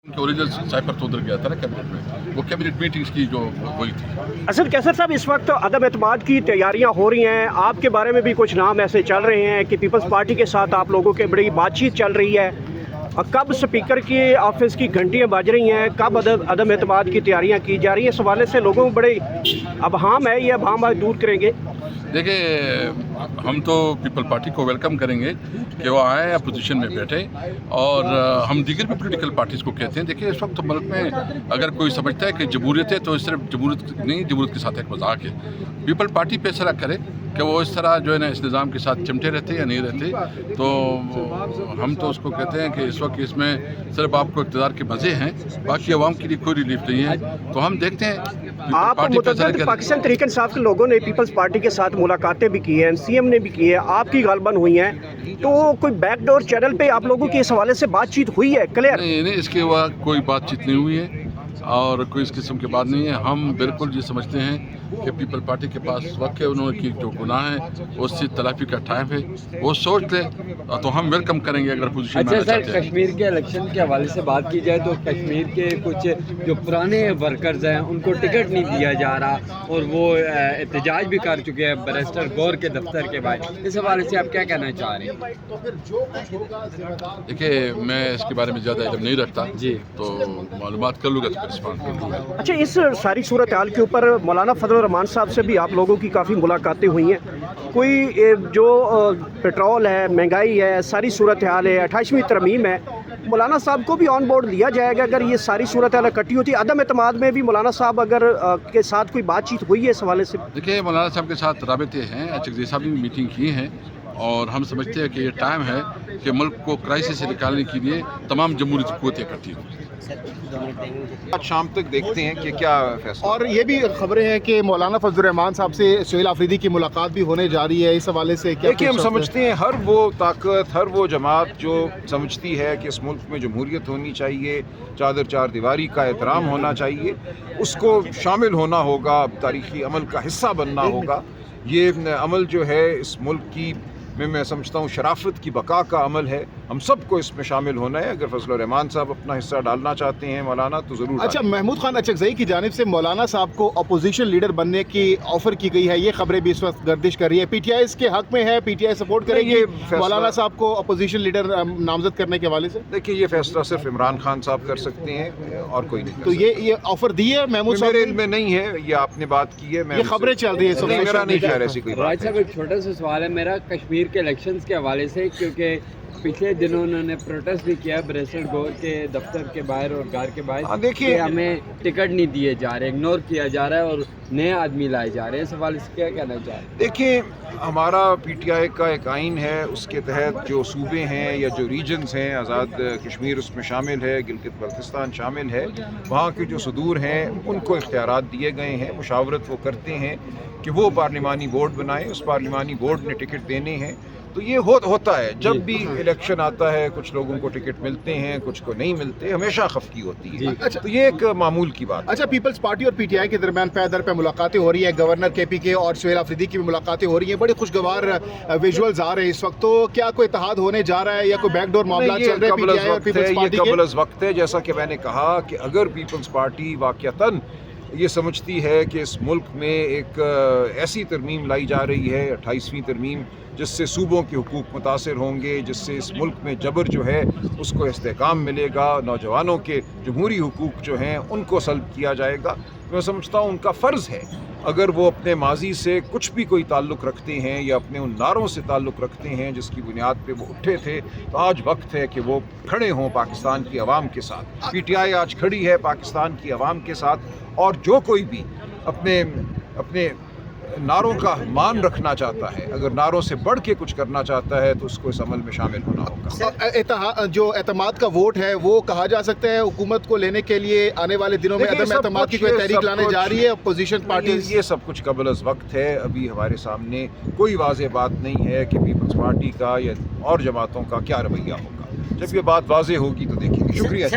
Original साइपर तो उधर गया था ना कैबिनेट में, वो कैबिनेट मीटिंग्स की जो हुई थी। असद कैसर साहब, इस वक्त अदम एतमाद की तैयारियां हो रही हैं, आपके बारे में भी कुछ नाम ऐसे चल रहे हैं कि पीपल्स पार्टी के साथ आप लोगों की बड़ी बातचीत चल रही है, और कब स्पीकर की ऑफिस की घंटियां बज रही हैं, कब अदम एतमाद की तैयारियां की जा रही हैं, इस हवाले से लोगों को बड़े अबहम है, ये अबहम आज दूर करेंगे। देखिए, हम तो पीपल पार्टी को वेलकम करेंगे कि वो आए अपोजिशन में बैठे, और हम दीगर भी पोलिटिकल पार्टीज़ को कहते हैं, देखिए इस वक्त मुल्क में अगर कोई समझता है कि जमहूरियत है तो सिर्फ जमहूरियत नहीं, जमहूरियत के साथ एक मजाक है। पीपल पार्टी फैसला करे कि वो इस तरह जो है ना इस निज़ाम के साथ चिमटे रहते या नहीं रहते, तो हम तो उसको कहते हैं कि इस वक्त इसमें सिर्फ आपको इक़्तिदार के मज़े हैं, बाकी अवाम के लिए कोई रिलीफ नहीं है। तो हम देखते हैं आप मुतअद्दिद पाकिस्तान तहरीक इंसाफ के लोगों ने पीपल्स पार्टी के साथ मुलाकातें भी की हैं, सीएम ने भी की है, आपकी गालबन हुई हैं, तो कोई बैकडोर चैनल पे आप लोगों की इस हवाले से बातचीत हुई है क्लियर? नहीं, इसके बाद कोई बातचीत नहीं हुई है और कोई इस किस्म की बात नहीं है। हम बिल्कुल ये समझते हैं कि पीपल पार्टी के पास वक्त है, उन्होंने की जो गुनाह है उससे तलाफी का टाइम है, वो सोच ले तो हम वेलकम करेंगे अगर पोजीशन में आना चाहते हैं। कश्मीर के इलेक्शन के हवाले से बात की जाए तो कश्मीर के कुछ जो पुराने वर्कर्स हैं उनको टिकट नहीं दिया जा रहा और वो एहतजाज भी कर चुके हैं बैरिस्टर गौर के दफ्तर के बाहर, इस हवाले से आप क्या कहना चाह रहे हैं? देखिए, मैं इसके बारे में ज़्यादा इल्म नहीं रखता जी, तो मालूमात कर लूँगा तो रिस्पॉन्ड कर लूँगा। अच्छा, इस सारी सूरत हाल के ऊपर मौलाना फजल रहमान साहब से भी आप लोगों की काफ़ी मुलाकातें हुई हैं, कोई जो पेट्रोल है, महंगाई है, सारी सूरत हाल है, 28वीं तरमीम है, मौलाना साहब को भी ऑन बोर्ड लिया जाएगा अगर ये सारी सूरत हाल इकट्ठी होती है? अदम एतमाद में भी मौलाना साहब अगर के साथ कोई बातचीत हुई है इस हवाले से? देखिए, मौलाना साहब के साथ राबते हैं, चकदेसी साहब ने भी मीटिंग की हैं, और हम समझते हैं कि ये टाइम है कि मुल्क को क्राइसिस से निकालने के लिए तमाम जमहूरी क़ुव्वतें इकट्ठी हों। आज शाम तक देखते हैं कि क्या फैसला। और ये भी खबरें हैं कि मौलाना फजल रहमान साहब से सुहेल आफरीदी की मुलाकात भी होने जा रही है, इस हवाले से क्या? देखिए, हम समझते हैं हर वो ताकत, हर वो जमात जो समझती है कि इस मुल्क में जमहूरियत होनी चाहिए, चादर चार दीवारी का एहतराम होना चाहिए, उसको शामिल होना होगा, तारीखी अमल का हिस्सा बनना होगा। ये अमल जो है इस मुल्क की मैं समझता हूँ शराफत की बका का अमल है, हम सबको इसमें शामिल होना है। अगर फजल रहमान साहब अपना हिस्सा डालना चाहते हैं मौलाना, तो ज़रूर। अच्छा, महमूद खान अचकज़ई की जानिब से मौलाना साहब को अपोजिशन लीडर बनने की ऑफर की गई है, ये खबरें भी इस वक्त गर्दिश कर रही है। पीटीआई इसके हक में है, पीटीआई सपोर्ट करेगी मौलाना साहब को अपोजिशन लीडर नामजद करने के हवाले से? देखिए, ये फैसला सिर्फ इमरान खान साहब कर सकते हैं और कोई नहीं। तो ये ऑफर दी है महमूद साहब? मेरे इल्म में नहीं है, ये आपने बात की है, ये खबरें चल रही है, मेरा नहीं ख्याल ऐसी कोई बात है। एक छोटा सा सवाल है मेरा कश्मीर के इलेक्शंस के हवाले से, क्योंकि पिछले दिनों उन्होंने प्रोटेस्ट भी किया बैरिस्टर गौर के दफ्तर के बाहर और घर के बाहर, देखिए हमें टिकट नहीं दिए जा रहे, इग्नोर किया जा रहा है और नए आदमी लाए जा रहे हैं, इस हवाले से क्या कहना चाह रहे हैं? देखिए, हमारा पीटीआई का एक आइन है, उसके तहत जो सूबे हैं या जो रीजन्स हैं, आज़ाद कश्मीर उसमें शामिल है, गिलगित बल्तिस्तान शामिल है, वहाँ के जो सदूर हैं उनको इख्तियारात दिए गए हैं, मुशावरत वो करते हैं कि वो पार्लिमानी बोर्ड बनाएं, उस पार्लिमानी बोर्ड ने टिकट देने हैं। तो ये होता है, जब भी इलेक्शन आता है कुछ लोगों को टिकट मिलते हैं, कुछ को नहीं मिलते, हमेशा खफकी होती है। अच्छा, तो ये एक मामूल की बात। अच्छा, पीपल्स पार्टी और पीटीआई के दरमियान पे दर पे मुलाकातें हो रही है, गवर्नर केपी के और सुहेल आफरीदी की भी मुलाकातें हो रही हैं, बड़े खुशगवार विजुअल्स आ रहे हैं इस वक्त, तो क्या कोई इत्तेहाद होने जा रहा है या कोई बैकडोर मामला चल रहे हैं पीटीआई और पीपल्स पार्टी के? कबल वक्त है, जैसा कि मैंने कहा कि अगर पीपल्स पार्टी वाक़तन ये समझती है कि इस मुल्क में एक ऐसी तरमीम लाई जा रही है, 28वीं तरमीम, जिससे सूबों के हुकूक मुतासर होंगे, जिससे इस मुल्क में जबर जो है उसको इस्तेहकाम मिलेगा, नौजवानों के जमहूरी हुकूक जो हैं उनको सल्ब किया जाएगा, मैं समझता हूँ उनका फ़र्ज़ है, अगर वो अपने माजी से कुछ भी कोई ताल्लुक़ रखते हैं या अपने उन नारों से ताल्लुक़ रखते हैं जिसकी बुनियाद पे वो उठे थे, तो आज वक्त है कि वो खड़े हों पाकिस्तान की आवाम के साथ। पीटीआई आज खड़ी है पाकिस्तान की आवाम के साथ, और जो कोई भी अपने नारों का मान रखना चाहता है, अगर नारों से बढ़ के कुछ करना चाहता है, तो उसको इस अमल में शामिल होना होगा। जो एतमाद का वोट है वो कहा जा सकता है हुकूमत को लेने के लिए आने वाले दिनों में अदम एतमाद की कोई तहरीक लाने जा रही है अपोजिशन पार्टी? ये सब कुछ कबल अज़ वक्त है, अभी हमारे सामने कोई वाज़ेह बात नहीं है कि पीपल्स पार्टी का या और जमातों का क्या रवैया होगा। जब ये बात वाज़ेह होगी तो देखेंगे। शुक्रिया।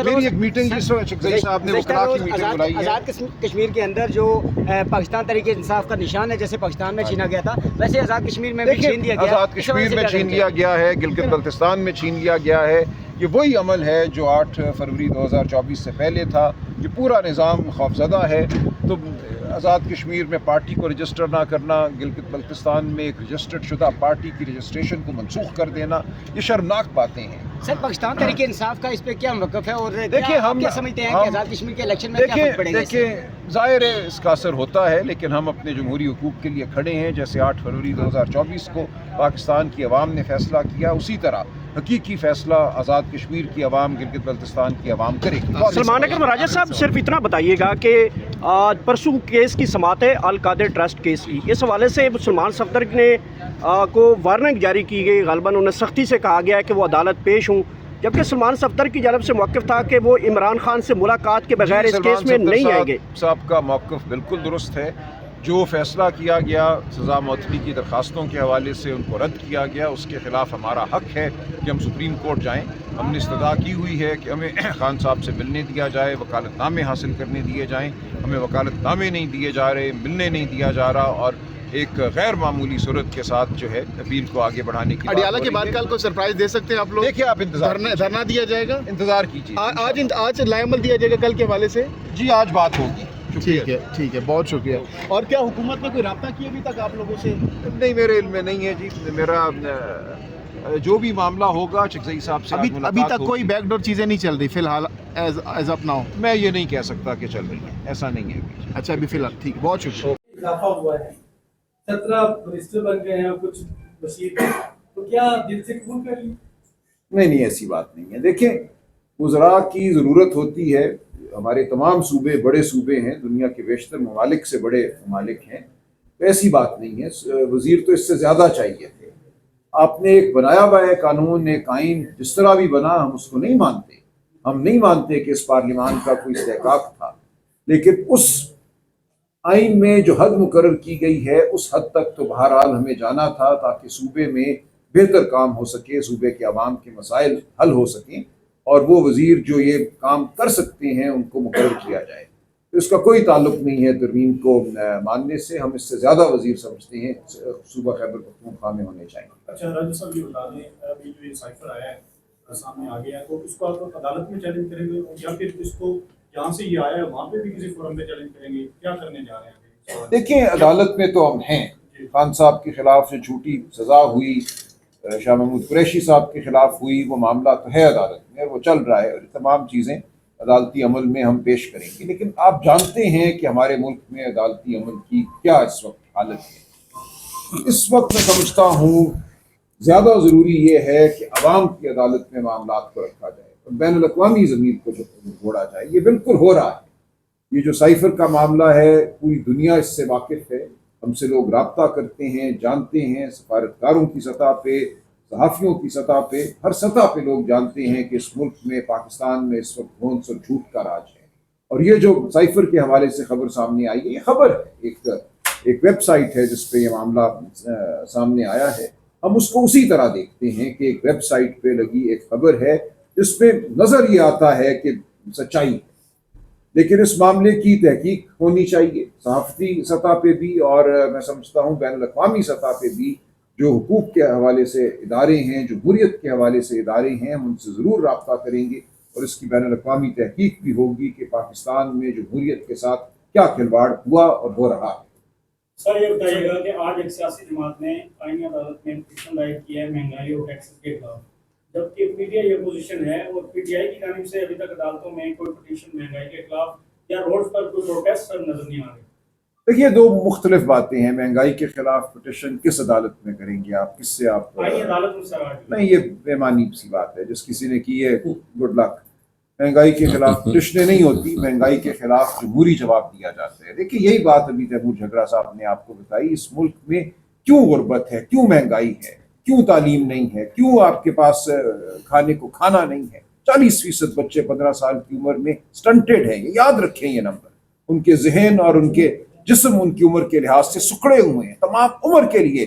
मेरी एक मीटिंग जिस साहब ने वकला की मीटिंग बुलाई है। आज़ाद कश्मीर के अंदर जो पाकिस्तान तहरीक इंसाफ का निशान है, जैसे पाकिस्तान में छीना गया था, वैसे आज़ाद कश्मीर में भी छीन लिया गया। आज़ाद कश्मीर में छीन लिया गया है, गिलगित बल्तिस्तान में छीन लिया गया है, یہ وہی عمل ہے جو 8 فروری 2024 سے پہلے تھا. یہ پورا نظام خوفزدہ ہے. تو آزاد کشمیر میں پارٹی کو رجسٹر نہ کرنا، گلگت بلتستان میں ایک رجسٹرڈ شدہ پارٹی کی رجسٹریشن کو منسوخ کر دینا، یہ شرمناک باتیں ہیں. سر پاکستان تحریک انصاف کا اس پہ کیا موقف ہے، اور دیکھیں ہم کیا سمجھتے ہیں کہ آزاد کشمیر کے الیکشن میں کیا فرق پڑے گا؟ دیکھیں ظاہر ہے اس کا اثر ہوتا ہے، لیکن ہم اپنے جمہوری حقوق کے لیے کھڑے ہیں. جیسے 8 فروری 2024 کو پاکستان کی عوام نے فیصلہ کیا، اسی طرح حقیقی فیصلہ آزاد کشمیر کی عوام، گلگت بلتستان کی عوام کرے گی. سلمان اکرم راجہ صاحب صرف اتنا بتائیے گا کہ پرسوں کیس کی سماعت ہے القادر ٹرسٹ کیس کی، اس حوالے سے سلمان صفدر نے کو وارننگ جاری کی گئی، غالباً انہیں سختی سے کہا گیا ہے کہ وہ عدالت پیش ہوں، جبکہ سلمان صفدر کی جانب سے موقف تھا کہ وہ عمران خان سے ملاقات کے بغیر اس کیس میں نہیں آئیں گے. صاحب کا موقف بالکل درست ہے. جو فیصلہ کیا گیا سزا معطلی کی درخواستوں کے حوالے سے ان کو رد کیا گیا، اس کے خلاف ہمارا حق ہے کہ ہم سپریم کورٹ جائیں. ہم نے استدعا کی ہوئی ہے کہ ہمیں خان صاحب سے ملنے دیا جائے، وکالت نامے حاصل کرنے دیے جائیں. ہمیں وکالت نامے نہیں دیے جا رہے، ملنے نہیں دیا جا رہا، اور ایک غیر معمولی صورت کے ساتھ جو ہے اپیل کو آگے بڑھانے کی اڈیالہ کے بعد کل کو سرپرائز دے سکتے ہیں آپ لوگ؟ دیکھیں آپ دھرنا دیا جائے گا، انتظار کیجیے. آج لائے عمل دیا جائے گا کل کے حوالے سے. جی آج بات ہوگی. ٹھیک ہے، بہت شکریہ. اور کیا حکومت نے کوئی رابطہ کیا ابھی تک آپ لوگوں سے؟ نہیں، میرے علم میں نہیں ہے جی. میرا جو بھی معاملہ ہوگا چکزئی صاحب سے ابھی تک کوئی بیک ڈور چیزیں نہیں چل رہی فی الحال ایز آف ناؤ؟ میں یہ نہیں کہہ سکتا کہ چل رہی ہے، ایسا نہیں ہے. اچھا ابھی فی الحال ٹھیک، بہت شکریہ. اضافہ ہوا ہے، 17 منسٹر بن گئے ہیں، کچھ وزیر، تو کیا دل سے قبول کر لی؟ نہیں ایسی بات نہیں ہے. دیکھیں وزراء کی ضرورت ہوتی ہے. ہمارے تمام صوبے بڑے صوبے ہیں، دنیا کے بیشتر ممالک سے بڑے ممالک ہیں، تو ایسی بات نہیں ہے. وزیر تو اس سے زیادہ چاہیے تھے. آپ نے ایک بنایا ہوا ہے قانون، ایک آئین، جس طرح بھی بنا ہم اس کو نہیں مانتے. ہم نہیں مانتے کہ اس پارلیمان کا کوئی استحقاق تھا، لیکن اس آئین میں جو حد مقرر کی گئی ہے اس حد تک تو بہرحال ہمیں جانا تھا، تاکہ صوبے میں بہتر کام ہو سکے، صوبے کے عوام کے مسائل حل ہو سکیں، اور وہ وزیر جو یہ کام کر سکتے ہیں ان کو مقرر کیا جائے. تو اس کا کوئی تعلق نہیں ہے ترمیم کو ماننے سے. ہم اس سے زیادہ وزیر سمجھتے ہیں صوبہ خیبر پختونخوا میں ہونے چاہیے. اچھا راجہ صاحب یہ بتا دیں، ابھی جو یہ سائفر آیا ہے سامنے آ گیا ہے، تو اس کو آپ عدالت میں چیلنج کریں گے، یا پھر اس کو جہاں سے یہ آیا ہے وہاں پہ بھی کسی فورم پہ چیلنج کریں گے؟ کیا کرنے جا رہے ہیں؟ دیکھیں عدالت میں تو ہم ہیں. خان صاحب کے خلاف جو جھوٹی سزا ہوئی، شاہ محمود قریشی صاحب کے خلاف ہوئی، وہ معاملہ تو ہے عدالت میں، وہ چل رہا ہے، اور تمام چیزیں عدالتی عمل میں ہم پیش کریں گے. لیکن آپ جانتے ہیں کہ ہمارے ملک میں عدالتی عمل کی کیا اس وقت حالت ہے. اس وقت میں سمجھتا ہوں زیادہ ضروری یہ ہے کہ عوام کی عدالت میں معاملات کو رکھا جائے اور بین الاقوامی ضمیر کو جوڑا جائے. یہ بالکل ہو رہا ہے. یہ جو سائفر کا معاملہ ہے پوری دنیا اس سے واقف ہے. ہم سے لوگ رابطہ کرتے ہیں، جانتے ہیں، سفارتکاروں کی سطح پہ، صحافیوں کی سطح پہ، ہر سطح پہ لوگ جانتے ہیں کہ اس ملک میں، پاکستان میں اس وقت گھونس اور جھوٹ کا راج ہے. اور یہ جو سائفر کے حوالے سے خبر سامنے آئی ہے، یہ خبر ہے، ایک ویب سائٹ ہے جس پہ یہ معاملہ سامنے آیا ہے. ہم اس کو اسی طرح دیکھتے ہیں کہ ایک ویب سائٹ پہ لگی ایک خبر ہے جس پہ نظر یہ آتا ہے کہ سچائی ہے، لیکن اس معاملے کی تحقیق ہونی چاہیے صحافتی سطح پہ بھی، اور میں سمجھتا ہوں بین الاقوامی سطح پہ بھی. جو حقوق کے حوالے سے ادارے ہیں، جمہوریت کے حوالے سے ادارے ہیں، ہم ان سے ضرور رابطہ کریں گے، اور اس کی بین الاقوامی تحقیق بھی ہوگی کہ پاکستان میں جمہوریت کے ساتھ کیا کھلواڑ ہوا اور ہو رہا ہے. سر یہ بتائیے گا کہ آج ایک سیاسی جماعت نے آئینی عدالت میں پٹیشن دائر کی ہے مہنگائی اور ٹیکسز کے خلاف، جبکہ پی ٹی آئی اپوزیشن ہے، اور پی ٹی آئی کی جانب سے ابھی تک عدالتوں میں کوئی پٹیشن مہنگائی کے خلاف یا روڈ پر کوئی پروٹیسٹ سر نظر نہیں آ رہے. دیکھیے دو مختلف باتیں ہیں. مہنگائی کے خلاف پٹیشن کس عدالت میں کریں گے آپ؟ کس سے آپ؟ آئینی عدالت میں سر آج نہیں، یہ بے معنی سی بات ہے. جس کسی نے کی ہے گڈ لک. مہنگائی کے خلاف پٹیشنیں نہیں ہوتی، مہنگائی کے خلاف جمہوری جواب دیا جاتا ہے. دیکھیے یہی بات ابھی تیمور جھگڑا صاحب نے آپ کو بتائی. اس ملک میں کیوں غربت ہے، کیوں مہنگائی ہے، کیوں تعلیم نہیں ہے، کیوں آپ کے پاس کھانے کو کھانا نہیں ہے. 40% بچے 15 سال کی عمر میں سٹنٹڈ ہیں. یہ یاد رکھیں یہ نمبر. ان کے ذہن اور ان کے جسم ان کی عمر کے لحاظ سے سکڑے ہوئے ہیں تمام عمر کے لیے.